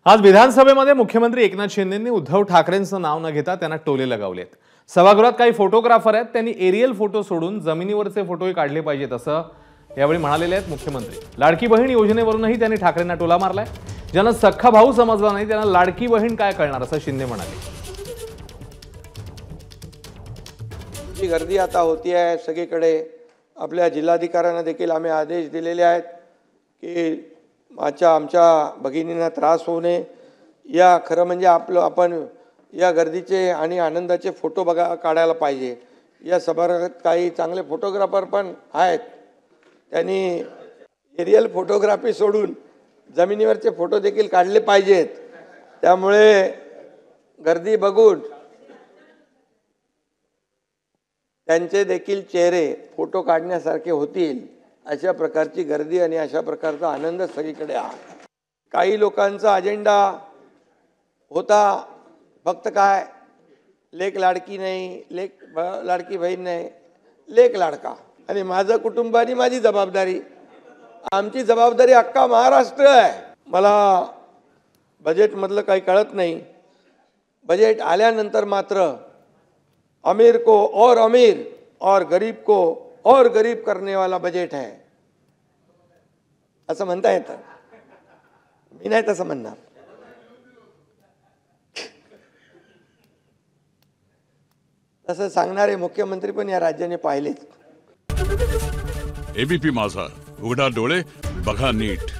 आज विधानसभेमध्ये मुख्यमंत्री एकनाथ शिंदेंनी उद्धव ठाकरेंचं नाव न घेता त्यांना टोले लगावलेत। सभागृहात काही फोटोग्राफर आहेत, त्यांनी एरियल फोटो सोडून जमिनीवरचे फोटोही काढले पाहिजेत असं यावेळी म्हणालेले आहेत मुख्यमंत्री। लाडकी बहीण योजनेवरूनही त्यांनी ठाकरेंना टोला मारलाय। ज्यांना सख्खा भाऊ समजला नाही त्यांना लाडकी बहीण काय कळणार असं शिंदे म्हणाले। जी गर्दी आता होती आहे सगळीकडे, आपल्या जिल्हाधिकाऱ्यांना देखील आम्ही आदेश दिलेले आहेत की आमच्या भगिनींना त्रास होऊ नये, या खरं म्हणजे आपण या गर्दीचे आणि आनंदाचे फोटो काढायला पाहिजे। या सभागृहात काही चांगले फोटोग्राफर पण आहेत, त्यांनी एरियल फोटोग्राफी सोडून जमिनीवरचे फोटो देखील काढले पाहिजेत। त्यामुळे गर्दी बघून त्यांचे देखील चेहरे फोटो काढण्यासारखे होतील, अशा प्रकारची गर्दी आणि अशा प्रकारचा आनंद सगळीकडे आहे। काही लोकांचा अजेंडा होता फक्त काय, लेक लाडकी नाही, लाडकी बहीण नाही, लेक लाडका, आणि माझं कुटुंब आणि माझी जबाबदारी, आमची जबाबदारी अख्खा महाराष्ट्र आहे। मला बजेटमधलं काही कळत नाही। बजेट आल्यानंतर मात्र अमीर को और अमीर और गरीब को और गरीब करने वाला बजेट है असं म्हणता येतं। मी नाही तसं म्हणणार। तसं सांगणारे मुख्यमंत्री पण या राज्याने पाहिलेत। एबीपी माझा, उघडा डोळे बघा नीट।